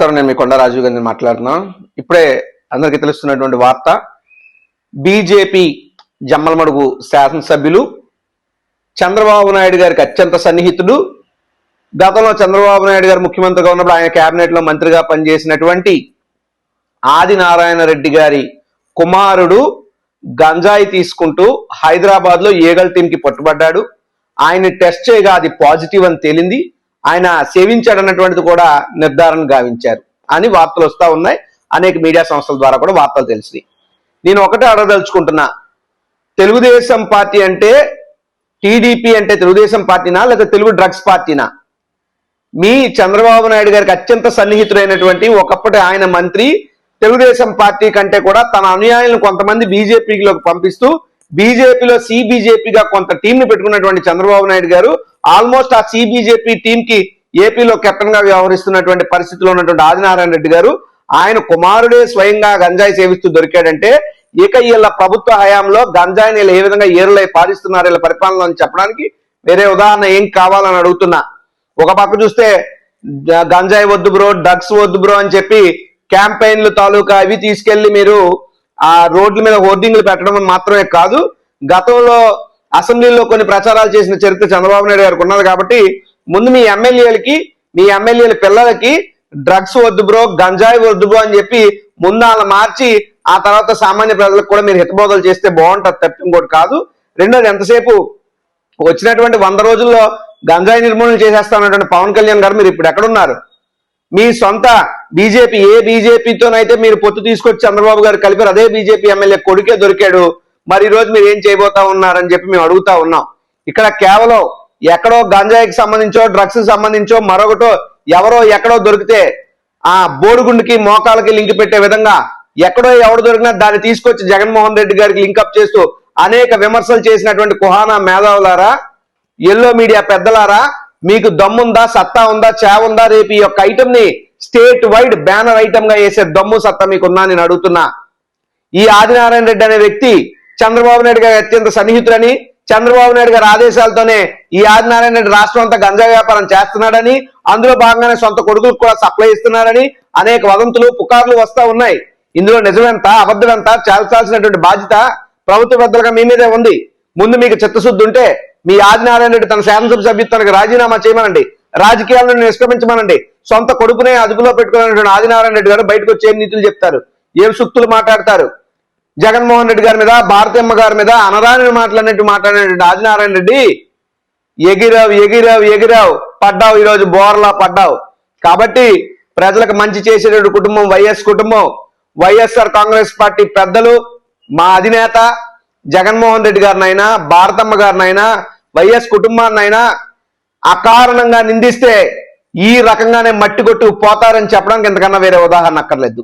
నమస్కారం. నేను మీ కొండా రాజీవ్ గారిని మాట్లాడుతున్నాను. ఇప్పుడే అందరికీ తెలుస్తున్నటువంటి వార్త, బీజేపీ జమ్మలమడుగు శాసనసభ్యులు చంద్రబాబు నాయుడు గారికి అత్యంత సన్నిహితుడు, గతంలో చంద్రబాబు నాయుడు గారు ముఖ్యమంత్రిగా ఉన్నప్పుడు ఆయన కేబినెట్ లో మంత్రిగా పనిచేసినటువంటి ఆదినారాయణ రెడ్డి గారి కుమారుడు గంజాయి తీసుకుంటూ హైదరాబాద్ లో ఏగల్ టీంకి పట్టుబడ్డాడు. ఆయన టెస్ట్ చేయగా అది పాజిటివ్ అని తేలింది. ఆయన సేవించాడన్నటువంటిది కూడా నిర్ధారణ గావించారు అని వార్తలు వస్తూ ఉన్నాయి. అనేక మీడియా సంస్థల ద్వారా కూడా వార్తలు తెలిసినాయి. నేను ఒకటే అడగదలుచుకుంటున్నా, తెలుగుదేశం పార్టీ అంటే, టీడీపీ అంటే తెలుగుదేశం పార్టీనా లేదా తెలుగు డ్రగ్స్ పార్టీనా? మీ చంద్రబాబు నాయుడు గారికి అత్యంత సన్నిహితుడైనటువంటి ఒకప్పటి ఆయన మంత్రి తెలుగుదేశం పార్టీ కంటే కూడా తన అనుయాయులను కొంతమంది బీజేపీలోకి పంపిస్తూ బీజేపీలో సిబిజేపీగా కొంత టీంని పెట్టుకున్నటువంటి చంద్రబాబు నాయుడు గారు ఆల్మోస్ట్ ఆ సిబిజేపీ టీం కి ఏపీలో కెప్టెన్ గా వ్యవహరిస్తున్నటువంటి పరిస్థితిలో ఉన్నటువంటి ఆదినారాయణ రెడ్డి గారు ఆయన కుమారుడే స్వయంగా గంజాయి సేవిస్తూ దొరికాడంటే ఇక వీళ్ళ ప్రభుత్వ హయాంలో గంజాయిని వీళ్ళు ఏ విధంగా ఏరులై పారిస్తున్నారు వీళ్ళ పరిపాలన అని చెప్పడానికి వేరే ఉదాహరణ ఏం కావాలని అడుగుతున్నా. ఒక పక్క చూస్తే గంజాయి వద్దు బ్రో, డ్రగ్స్ వద్దు బ్రో అని చెప్పి క్యాంపెయిన్లు తాలూకా అవి తీసుకెళ్లి మీరు ఆ రోడ్ల మీద హోర్డింగ్లు పెట్టడం మాత్రమే కాదు, గతంలో అసెంబ్లీలో కొన్ని ప్రచారాలు చేసిన చరిత్ర చంద్రబాబు నాయుడు గారికి ఉన్నది. కాబట్టి ముందు మీ ఎమ్మెల్యేల పిల్లలకి డ్రగ్స్ వద్దు బ్రో, గంజాయి వద్దు బ్రో అని చెప్పి ముందు వాళ్ళని మార్చి ఆ తర్వాత సామాన్య ప్రజలకు కూడా మీరు హితబోధలు చేస్తే బాగుంటుంది, తప్ప ఇంకోటి కాదు. రెండోది, ఎంతసేపు వచ్చినటువంటి 100 రోజుల్లో గంజాయి నిర్మూలన చేసేస్తానటువంటి పవన్ కళ్యాణ్ గారు మీరు ఇప్పుడు ఎక్కడున్నారు? మీ సొంత బీజేపీ, ఏ బీజేపీతోనైతే మీరు పొత్తు తీసుకొచ్చి చంద్రబాబు గారు కలిపారు అదే బీజేపీ ఎమ్మెల్యే కొడుకే దొరికాడు. మరి ఈ రోజు మీరు ఏం చేయబోతా ఉన్నారని చెప్పి మేము అడుగుతా ఉన్నాం. ఇక్కడ కేవలం ఎక్కడో గంజాయికి సంబంధించో డ్రగ్స్ సంబంధించో మరొకటో ఎవరో ఎక్కడో దొరికితే ఆ బోడిగుండుకి మోకాలకి లింక్ పెట్టే విధంగా ఎక్కడో ఎవడు దొరికినా దాన్ని తీసుకొచ్చి జగన్మోహన్ రెడ్డి గారికి లింకప్ చేస్తూ అనేక విమర్శలు చేసినటువంటి కుహానా మేధావులారా, ఎల్లో మీడియా పెద్దలారా, మీకు దమ్ముందా, సత్తా ఉందా, ఉందా? రేపు ఈ యొక్క ఐటమ్ ని స్టేట్ వైడ్ బ్యానర్ ఐటమ్ గా వేసే దమ్ము సత్తా మీకున్నా నేను అడుగుతున్నా. ఈ ఆదినారాయణ రెడ్డి అనే వ్యక్తి చంద్రబాబు నాయుడు గారి అత్యంత సన్నిహితుడని, చంద్రబాబు నాయుడు గారి ఆదేశాలతోనే ఈ ఆదినారాయణ రెడ్డి రాష్ట్రం అంతా గంజా వ్యాపారం చేస్తున్నాడని, అందులో భాగంగానే సొంత కొడుకులకు కూడా సప్లై ఇస్తున్నాడని అనేక వదంతులు పుకార్లు వస్తా ఉన్నాయి. ఇందులో నిజమెంత అబద్ధమెంత చాల్చాల్సినటువంటి బాధ్యత ప్రభుత్వ పెద్దలుగా మీ మీదే ఉంది. ముందు మీకు చిత్తశుద్ధి ఉంటే మీ ఆదినారాయణ రెడ్డి తన శాసనసభ సభ్యత్వానికి రాజీనామా చేయమనండి, రాజకీయాలను నిష్క్రమించమనండి. సొంత కొడుకునే అదుపులో పెట్టుకున్నటువంటి ఆదినారాయణ రెడ్డి గారు బయటకు వచ్చి ఏం నీతులు చెప్తారు, ఏం సూక్తులు మాట్లాడతారు? జగన్మోహన్ రెడ్డి గారి మీద, భారతమ్మ గారి మీద అనరాని మాట్లాడినటువంటి ఆదినారాయణ రెడ్డి ఎగిరావు పడ్డావు, ఈరోజు బోర్లా పడ్డావు. కాబట్టి ప్రజలకు మంచి చేసేటువంటి కుటుంబం వైఎస్ కుటుంబం. వైఎస్ఆర్ కాంగ్రెస్ పార్టీ పెద్దలు, మా అధినేత జగన్మోహన్ రెడ్డి గారినైనా, భారతమ్మ గారినైనా, వైఎస్ కుటుంబాన్నైనా అకారణంగా నిందిస్తే ఈ రకంగానే మట్టి కొట్టు పోతారని చెప్పడానికి ఇంతకన్నా వేరే ఉదాహరణ అక్కర్లేదు.